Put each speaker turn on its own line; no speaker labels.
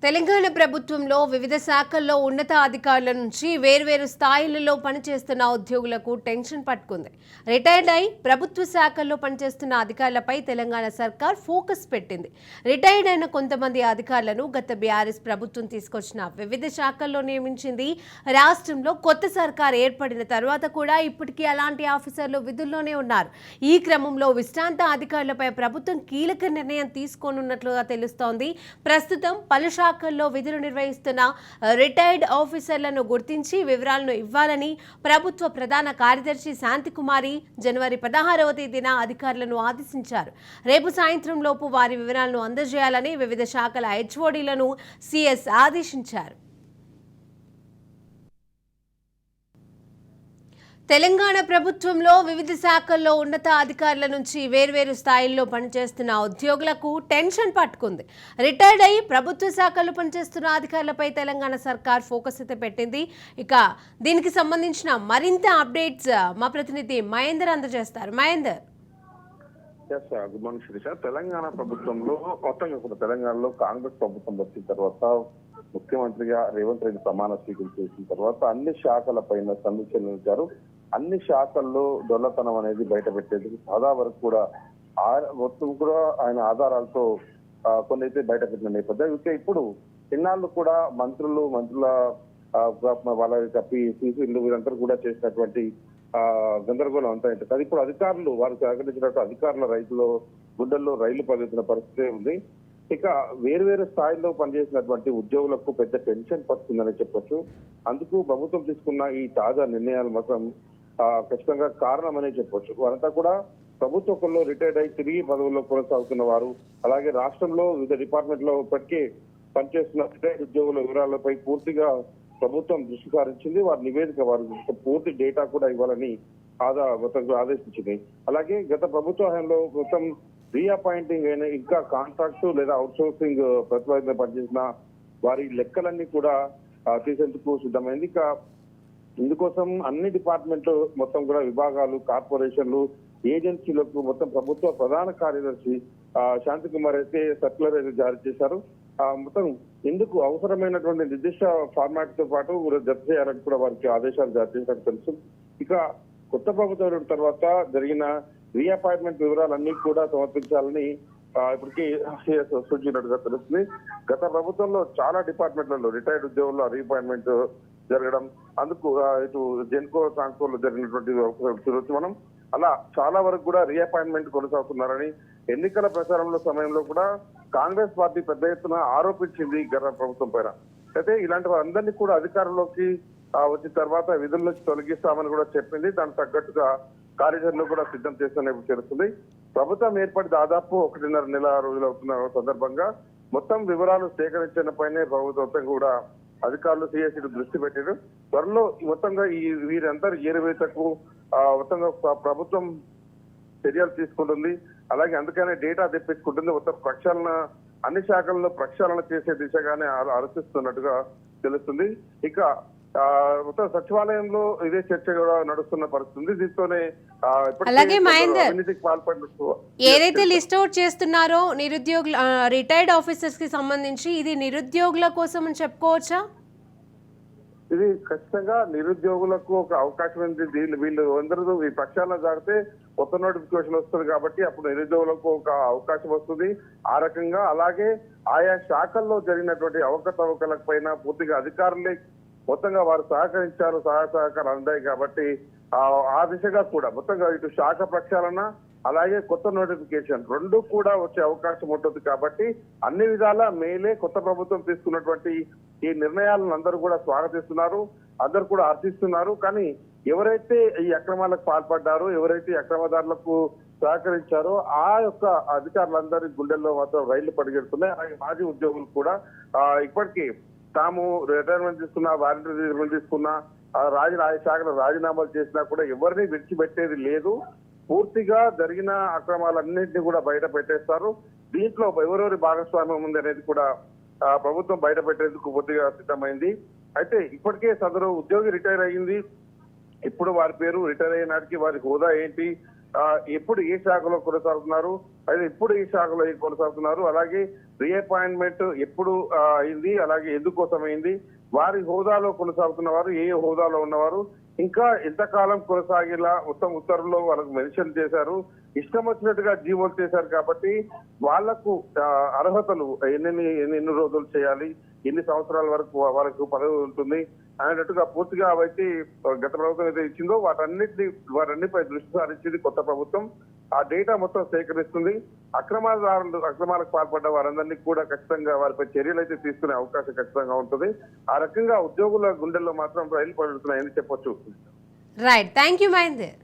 తెలంగాణ ప్రభుత్వంలో వివిధ శాఖల్లో ఉన్నత అధికారుల నుంచి వేర్వేరు స్థాయిలలో పనిచేస్తున్న ఉద్యోగులకు టెన్షన్ పట్టుకుంది. రిటైర్డ్ అయి ప్రభుత్వ శాఖల్లో పనిచేస్తున్న అధికారులపై తెలంగాణ సర్కార్ ఫోకస్ పెట్టింది. రిటైర్డ్ అయిన కొంతమంది అధికారులను గత బీఆర్ఎస్ ప్రభుత్వం తీసుకొచ్చిన వివిధ శాఖల్లో నియమించింది. రాష్ట్రంలో కొత్త సర్కార్ ఏర్పడిన తర్వాత కూడా ఇప్పటికీ అలాంటి ఆఫీసర్లు విధుల్లోనే ఉన్నారు. ఈ క్రమంలో విశ్రాంత అధికారులపై ప్రభుత్వం కీలక నిర్ణయం తీసుకోనున్నట్లుగా తెలుస్తోంది. ప్రస్తుతం పలు శాఖల్లో విధులు నిర్వహిస్తున్న రిటైర్డ్ ఆఫీసర్లను గుర్తించి వివరాలను ఇవ్వాలని ప్రభుత్వ ప్రధాన కార్యదర్శి శాంతికుమారి జనవరి 16వ తేదీన అధికారులను ఆదేశించారు. రేపు సాయంత్రం లోపు వారి వివరాలను అందజేయాలని వివిధ శాఖల హెచ్ఓడీలను సీఎస్ ఆదేశించారు. తెలంగాణ ప్రభుత్వంలో వివిధ శాఖల్లో ఉన్నత అధికారుల నుంచి వేర్వేరు స్థాయిల్లో పనిచేస్తున్న ఉద్యోగులకు టెన్షన్ పట్టుకుంది. రిటైర్డ్ అయి ప్రభుత్వ శాఖల్లో పనిచేస్తున్న అధికారులపై తెలంగాణ సర్కార్ ఫోకస్ అయితే పెట్టింది. ఇక దీనికి సంబంధించిన మరింత అప్డేట్స్ మా ప్రతినిధి మహేందర్ అందజేస్తారు. Mahender,
good morning Sirisha. తెలంగాణ ప్రభుత్వంలో మొత్తంగా కూడా తెలంగాణలో కాంగ్రెస్ ప్రభుత్వం వచ్చిన తర్వాత ముఖ్యమంత్రిగా రేవంత్ రెడ్డి ప్రమాణ స్వీకారం చేసిన తర్వాత అన్ని శాఖల పైన సమీక్షలు నిర్వహించారు. అన్ని శాఖల్లో దొల్లతనం అనేది బయట పెట్టేందుకు చాలా వరకు కూడా మొత్తం కూడా ఆయన ఆధారాలతో కొన్ని అయితే బయట పెట్టిన నేపథ్యం. ఇంకా ఇప్పుడు ఇన్నాళ్ళు కూడా మంత్రుల వాళ్ళ యొక్క పీసీలు వీరందరూ కూడా చేసినటువంటి గందరగోళం అంతా ఏంటంటే అది ఇప్పుడు అధికారులు వారు సహకరించినట్టు అధికారుల గుండెల్లో రైలు పరిగెత్తిన పరిస్థితి ఉంది. ఇక వేరు స్థాయిలో పనిచేసినటువంటి ఉద్యోగులకు పెద్ద టెన్షన్ పడుతుందని చెప్పొచ్చు. అందుకు ప్రభుత్వం తీసుకున్న ఈ తాజా నిర్ణయాలు మాత్రం ఖచ్చితంగా కారణం అనే చెప్పొచ్చు. వారంతా కూడా ప్రభుత్వంలో రిటైర్డ్ అయి తిరిగి పదవుల్లో కొనసాగుతున్న వారు, అలాగే రాష్ట్రంలో వివిధ డిపార్ట్మెంట్ లో ఇప్పటికే పనిచేస్తున్న రిటైర్డ్ ఉద్యోగుల వివరాలపై పూర్తిగా ప్రభుత్వం దృష్టి సారించింది. వారి నివేదిక వారి పూర్తి డేటా కూడా ఇవ్వాలని ఆదేశించింది. అలాగే గత ప్రభుత్వ హయాంలో మొత్తం రీఅపాయింటింగ్ అయిన ఇంకా కాంట్రాక్ట్ లేదా అవుట్ సోర్సింగ్ ప్రతిపాదన పనిచేసిన వారి లెక్కలన్నీ కూడా తీసేందుకు సిద్ధమైంది. ఇక ఇందుకోసం అన్ని డిపార్ట్మెంట్లు మొత్తం కూడా విభాగాలు, కార్పొరేషన్లు, ఏజెన్సీలకు మొత్తం ప్రభుత్వ ప్రధాన కార్యదర్శి శాంతికుమార్ అయితే సర్క్యులర్ అయితే జారీ చేశారు. మొత్తం ఇందుకు అవసరమైనటువంటి నిర్దిష్ట ఫార్మాట్ తో పాటు జత చేయాలని కూడా వారికి ఆదేశాలు జారీ చేసినట్టు తెలుసు. ఇక కొత్త ప్రభుత్వం తర్వాత జరిగిన రీఅపాయింట్మెంట్ వివరాలన్నీ కూడా సమర్పించాలని ఇప్పటికీ సూచించినట్టుగా తెలుస్తుంది. గత ప్రభుత్వంలో చాలా డిపార్ట్మెంట్లలో రిటైర్డ్ ఉద్యోగుల్లో రీఅపాయింట్మెంట్ జరగడం, అందుకు ఇటు జెన్కో ట్రాన్స్ఫర్ లో జరిగినటువంటి చూడొచ్చు మనం. అలా చాలా వరకు కూడా రీఅపాయింట్మెంట్ కొనసాగుతున్నారని ఎన్నికల ప్రచారంలో సమయంలో కూడా కాంగ్రెస్ పార్టీ పెద్ద ఎత్తున ఆరోపించింది గత ప్రభుత్వం పైన. అయితే ఇలాంటి వారందరినీ కూడా అధికారంలోకి వచ్చిన తర్వాత విధుల నుంచి తొలగిస్తామని కూడా చెప్పింది. దానికి తగ్గట్టుగా కార్యాచరణ కూడా సిద్ధం చేస్తున్నట్టు తెలుస్తుంది. ప్రభుత్వం ఏర్పడి దాదాపు 1.5 నెల రోజులు అవుతున్న సందర్భంగా మొత్తం వివరాలు సేకరించిన పైనే ప్రభుత్వం కూడా అధికారులు సిఎస్సీ దృష్టి పెట్టారు. త్వరలో మొత్తంగా వీరందరూ ఏరువేతకు మొత్తంగా ప్రభుత్వం చర్యలు తీసుకుంటుంది. అలాగే అందుకనే డేటా తెప్పించుకుంటుంది. మొత్తం ప్రక్షాళన అన్ని శాఖల్లో ప్రక్షాళన చేసే దిశగానే ఆలోచిస్తున్నట్టుగా తెలుస్తుంది. ఇక మొత్తం సచివాలయంలో ఇదే చర్చ కూడా నడుస్తున్న పరిస్థితి. దీంతోనే
అవినీతికి పాల్పడినట్టు ఏదైతే లిస్ట్ అవుట్ చేస్తున్నారో నిరుద్యోగుల రిటైర్డ్ ఆఫీసర్స్ కి సంబంధించి ఇది నిరుద్యోగుల కోసం అని చెప్పుకోవచ్చా?
ఇది ఖచ్చితంగా నిరుద్యోగులకు ఒక అవకాశం ఉంది. వీళ్ళు అందరూ ఈ ప్రక్షాళన జరిగితే కొత్త నోటిఫికేషన్ వస్తుంది కాబట్టి అప్పుడు నిరుద్యోగులకు ఒక అవకాశం వస్తుంది. ఆ రకంగా అలాగే ఆయా శాఖల్లో జరిగినటువంటి అవకతవకల పైన పూర్తిగా అధికారులే మొత్తంగా వారు సహకరించారు, సహకారం అందాయి కాబట్టి ఆ దిశగా కూడా మొత్తంగా ఇటు శాఖ ప్రక్షాళన అలాగే కొత్త నోటిఫికేషన్ రెండు కూడా వచ్చే అవకాశం ఉంటుంది. కాబట్టి అన్ని విధాలా మేలే కొత్త ప్రభుత్వం తీసుకున్నటువంటి ఈ నిర్ణయాలను అందరూ కూడా స్వాగతిస్తున్నారు, అందరూ కూడా హర్షిస్తున్నారు. కానీ ఎవరైతే ఈ అక్రమాలకు పాల్పడ్డారో, ఎవరైతే అక్రమదారులకు సహకరించారో ఆ యొక్క అధికారులందరి గుండెల్లో మాత్రం రైళ్లు పరిగెడుతున్నాయి. అలాగే మాజీ ఉద్యోగులు కూడా ఇప్పటికీ తాము రిటైర్మెంట్ తీసుకున్నా, వాలంటీర్ రిటైర్మెంట్ తీసుకున్నా, శాఖలో రాజీనామాలు చేసినా కూడా ఎవరిని విడిచిపెట్టేది లేదు. పూర్తిగా జరిగిన అక్రమాలన్నింటినీ కూడా బయట పెట్టేస్తారు. దీంట్లో ఎవరెవరి భాగస్వామ్యం ఉంది అనేది కూడా ప్రభుత్వం బయట పెట్టేందుకు పూర్తిగా సిద్ధమైంది. అయితే ఇప్పటికే సదరు ఉద్యోగి రిటైర్ అయ్యింది. ఇప్పుడు వారి పేరు రిటైర్ అయిన నాటికి వారి హోదా ఏంటి, ఎప్పుడు ఏ శాఖలో కొనసాగుతున్నారు, అయితే ఎప్పుడు ఈ శాఖలో కొనసాగుతున్నారు, అలాగే రీఅపాయింట్మెంట్ ఎప్పుడు అయింది, అలాగే ఎందుకోసం అయింది, వారి హోదాలో కొనసాగుతున్న వారు ఏ హోదాలో ఉన్నవారు, ఇంకా ఎంతకాలం కొనసాగేలా మొత్తం ఉత్తర్వుల్లో వాళ్ళకు మెన్షన్ చేశారు. ఇష్టం వచ్చినట్టుగా జీవోలు చేశారు కాబట్టి వాళ్లకు అర్హతలు ఎన్ని రోజులు చేయాలి, ఎన్ని సంవత్సరాల వరకు వాళ్ళకు పదవి ఉంటుంది అనేటట్టుగా పూర్తిగా అవైతే గత ప్రభుత్వం అయితే ఇచ్చిందో వాటన్నిటిపై దృష్టి సారించింది కొత్త ప్రభుత్వం. ఆ డేటా మొత్తం సేకరిస్తుంది. అక్రమాలకు పాల్పడ్డ వారందరినీ కూడా ఖచ్చితంగా వారిపై చర్యలు అయితే తీసుకునే అవకాశం ఖచ్చితంగా ఉంటుంది. ఆ రకంగా ఉద్యోగుల గుండెల్లో మాత్రం రైలు పడుతున్నాయని చెప్పొచ్చు.
Right, thank you Mahender.